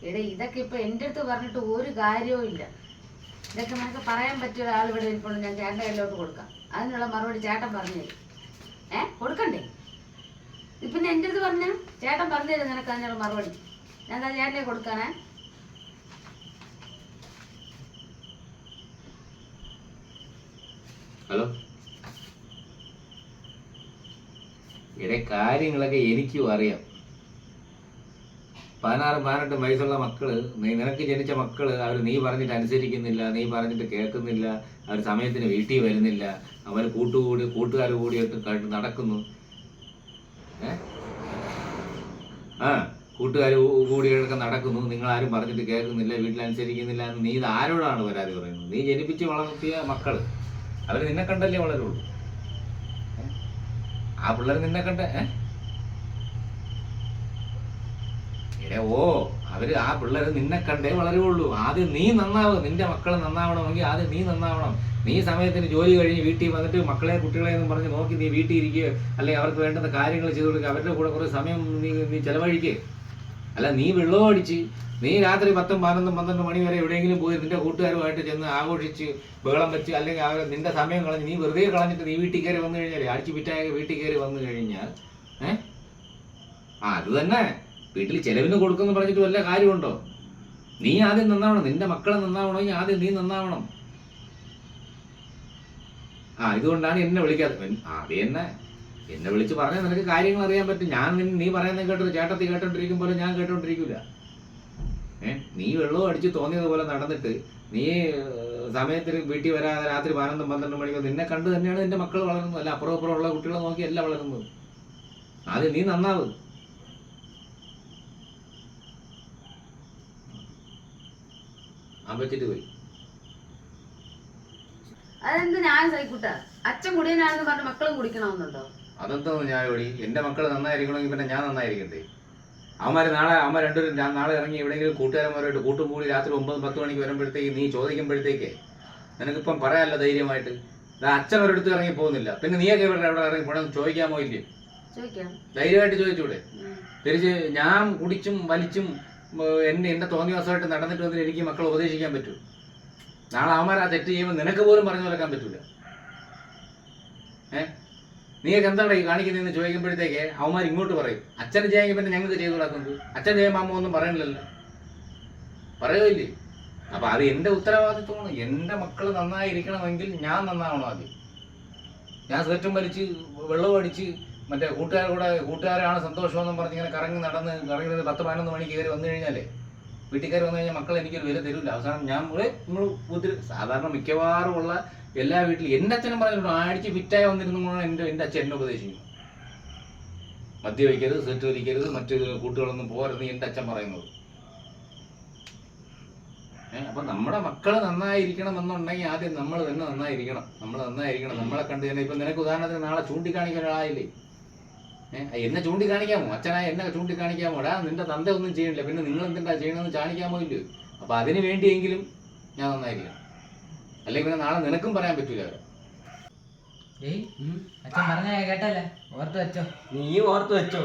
എടേ ഇതൊക്കെ ഇപ്പൊ എൻ്റെ അടുത്ത് പറഞ്ഞിട്ട് ഒരു കാര്യവും ഇല്ല. ഇതൊക്കെ നിനക്ക് പറയാൻ പറ്റിയ ഒരാൾ ഇവിടെ ഇരിപ്പുണ്ട്, ഞാൻ ചേട്ടൻ്റെ കയ്യിലോട്ട് കൊടുക്കാം. അതിനുള്ള മറുപടി ചേട്ടൻ പറഞ്ഞു തരും. കൊടുക്കണ്ടേ? ഇപ്പം എൻ്റെ അടുത്ത് പറഞ്ഞ ചേട്ടൻ പറഞ്ഞു തരും നിനക്ക് അതിനുള്ള മറുപടി. ഞാൻ എന്താ ചേട്ടനെ കൊടുക്കാനേ? ഹലോ, ഇവിടെ കാര്യങ്ങളൊക്കെ എനിക്കും അറിയാം. 16-18 വയസ്സുള്ള മക്കള്, നിനക്ക് ജനിച്ച മക്കള്, അവർ നീ പറഞ്ഞിട്ട് അനുസരിക്കുന്നില്ല, നീ പറഞ്ഞിട്ട് കേൾക്കുന്നില്ല, അവർ സമയത്തിന് വീട്ടിൽ വരുന്നില്ല, അവർ കൂട്ടുകാർ കൂടിയിട്ട് നടക്കുന്നു. കൂട്ടുകാർ കൂടിയൊക്കെ നടക്കുന്നു, നിങ്ങളാരും പറഞ്ഞിട്ട് കേൾക്കുന്നില്ല, വീട്ടിലനുസരിക്കുന്നില്ല എന്ന് നീ ഇത് ആരോടാണ് പരാതി പറയുന്നത്? നീ ജനിപ്പിച്ച് വളർത്തിയ മക്കള്, അവർ നിന്നെ കണ്ടല്ലേ വളരുള്ളൂ. ആ പിള്ളേർ നിന്നെ കണ്ട അവര് ആ പിള്ളേർ നിന്നെ കണ്ടേ വളരുള്ളൂ. ആദ്യം നീ നന്നാവും. നിന്റെ മക്കൾ നന്നാവണമെങ്കിൽ ആദ്യം നീ നന്നാവണം. നീ സമയത്തിന് ജോലി കഴിഞ്ഞ് വീട്ടിൽ വന്നിട്ട് മക്കളെ കുട്ടികളെ എന്നും പറഞ്ഞ് നോക്കി നീ വീട്ടിൽ ഇരിക്കുക, അല്ലെങ്കിൽ അവർക്ക് വേണ്ടുന്ന കാര്യങ്ങൾ ചെയ്തു കൊടുക്കുക, അവരുടെ കൂടെ കുറേ സമയം നീ ചെലവഴിക്കുക. അല്ല, നീ വെള്ളവും അടിച്ച് നീ രാത്രി 10-11-12 മണി വരെ എവിടെയെങ്കിലും പോയി നിന്റെ കൂട്ടുകാരുമായിട്ട് ചെന്ന് ആഘോഷിച്ച് ബഹളം വെച്ച്, അല്ലെങ്കിൽ അവർ നിന്റെ സമയം കളഞ്ഞ് നീ വെറുതെ കളഞ്ഞിട്ട് നീ വീട്ടിൽ കയറി വന്നു കഴിഞ്ഞാൽ, അടിച്ചു പിറ്റായ വീട്ടിൽ കയറി വന്നു കഴിഞ്ഞാൽ അത് തന്നെ വീട്ടിൽ ചെലവിന് കൊടുക്കുമെന്ന് പറഞ്ഞിട്ട് വല്ല കാര്യമുണ്ടോ? നീ ആദ്യം നന്നാവണം. നിന്റെ മക്കളെ നന്നാവണമെങ്കിൽ ആദ്യം നീ നന്നാവണം. ഇതുകൊണ്ടാണ് എന്നെ വിളിക്കാത്തത്. എന്നെ വിളിച്ച് പറഞ്ഞാൽ നിനക്ക് കാര്യങ്ങൾ അറിയാൻ പറ്റും. ഞാൻ നീ പറയുന്നത് കേട്ടത് ചേട്ടത്തി കേട്ടോണ്ടിരിക്കും പോലെ ഞാൻ കേട്ടോണ്ടിരിക്കൂല. നീ വെള്ളവും അടിച്ച് തോന്നിയതുപോലെ നടന്നിട്ട് നീ സമയത്തിന് വീട്ടിൽ വരാതെ രാത്രി 11-12 മണിക്ക് നിന്നെ കണ്ടു തന്നെയാണ് നിന്റെ മക്കൾ വളരുന്നത്. അല്ല, അപ്പുറം ഉള്ള കുട്ടികളെ നോക്കിയല്ല വളരുന്നത്. ആദ്യം നീ നന്നാവും. വെച്ചിട്ട് പോയി. അതെന്ത് ഞാൻ സൈക്കൂട്ട? അച്ഛൻ കുടിയനാണെന്ന് പറഞ്ഞ മക്കളും കുടിക്കണമെന്നുണ്ടോ? അതെന്തോന്ന് ന്യായപടി? എന്റെ മക്കൾ നന്നായിരിക്കണമെങ്കിൽ പിന്നെ ഞാൻ നന്നായിരിക്കണ്ടേ? അവന്മാർ രണ്ടുപേരും നാളെ ഇറങ്ങി എവിടെയെങ്കിലും കൂട്ടുകാരന്മാരായിട്ട് കൂട്ടും കൂടി രാത്രി 9-10 മണിക്ക് വരുമ്പോഴത്തേക്ക് നീ ചോദിക്കുമ്പോഴത്തേക്ക് നിനക്കിപ്പം പറയാമല്ലോ ധൈര്യമായിട്ട്. അച്ഛൻ ഒരിടത്ത് ഇറങ്ങി പോകുന്നില്ല, പിന്നെ നീയൊക്കെ ഇവിടെ ഇറങ്ങി പോകണം ചോദിക്കാമോ? ഇല്ലേ? ധൈര്യമായിട്ട് ചോദിച്ചൂടെ? തിരിച്ച് ഞാൻ കുടിച്ചും വലിച്ചും എന്റെ തോന്നിയ ദിവസമായിട്ട് നടന്നിട്ട് വന്നിട്ട് എനിക്ക് മക്കളെ ഉപദേശിക്കാൻ പറ്റൂ? നാളെ അവന്മാർ ആ തെറ്റ് ചെയ്യുമ്പോൾ നിനക്ക് പോലും പറഞ്ഞു നടക്കാൻ പറ്റൂല. നീയൊക്കെ എന്താണ് ഈ കാണിക്കുന്നതെന്ന് ചോദിക്കുമ്പോഴത്തേക്ക് അവന്മാർ ഇങ്ങോട്ട് പറയും, അച്ഛന് ചെയ്യാമെങ്കിൽ പിന്നെ ഞങ്ങൾക്ക് ചെയ്തു നടക്കുന്നത്. അച്ഛൻ ചെയ്യുമ്പോൾ അമ്മ ഒന്നും പറയണില്ലല്ലോ, പറയുകയില്ലേ? അപ്പൊ അത് എന്റെ ഉത്തരവാദിത്വമാണ്. എന്റെ മക്കള് നന്നായിരിക്കണമെങ്കിൽ ഞാൻ നന്നാവണം. ആദ്യം ഞാൻ സിഗരറ്റും വലിച്ച് വെള്ളവും അടിച്ച് മറ്റേ കൂട്ടുകാരാണ് സന്തോഷമെന്നും പറഞ്ഞ് ഇങ്ങനെ കറങ്ങി 10-11 മണിക്ക് കയറി വന്നു കഴിഞ്ഞാലേ, വീട്ടിൽ കയറി വന്നു കഴിഞ്ഞാൽ മക്കൾ എനിക്കൊരു വില തരില്ല. അവസാനം നമ്മൾ സാധാരണ മിക്കവാറും ഉള്ള എല്ലാ വീട്ടിലും എൻ്റെ അച്ഛനും പറഞ്ഞിട്ടുണ്ട്, അടിച്ച് ഫിറ്റായി വന്നിരുന്നതാണ് എൻ്റെ അച്ഛൻ എന്നെ ഉപദേശിക്കുന്നു. മദ്യപിക്കരുത്, സിഗരറ്റ് വലിക്കരുത്, മറ്റു കൂട്ടുകളൊന്നും പോകരുത് എൻ്റെ അച്ഛൻ പറയുന്നത്. അപ്പൊ നമ്മുടെ മക്കള് നന്നായിരിക്കണം എന്നുണ്ടെങ്കിൽ ആദ്യം നമ്മൾ തന്നെ നന്നായിരിക്കണം. നമ്മളെ കണ്ടു തന്നെ. ഇപ്പൊ നിനക്ക് ഉദാഹരണത്തിന് നാളെ ചൂണ്ടിക്കാണിക്കാൻ ഒരാളില്ലേ? എന്നെ ചൂണ്ടിക്കാണിക്കാമോ? അച്ഛനായ എന്നെ ചൂണ്ടിക്കാണിക്കാമോ? നിന്റെ തന്ത ഒന്നും ചെയ്യണില്ല, പിന്നെ നിങ്ങൾ എന്തിനാ ചെയ്യണമെന്ന് കാണിക്കാമോ? ഇല്ലയോ? അപ്പൊ അതിന് വേണ്ടിയെങ്കിലും ഞാൻ നന്നായിരിക്കണം. അല്ലെങ്കിൽ പിന്നെ നാളെ നിനക്കും പറയാൻ പറ്റൂല. അച്ഛൻ പറഞ്ഞ കേട്ടല്ലേ, ഓർത്ത് വെച്ചോ. നീ ഓർത്ത് വെച്ചോ.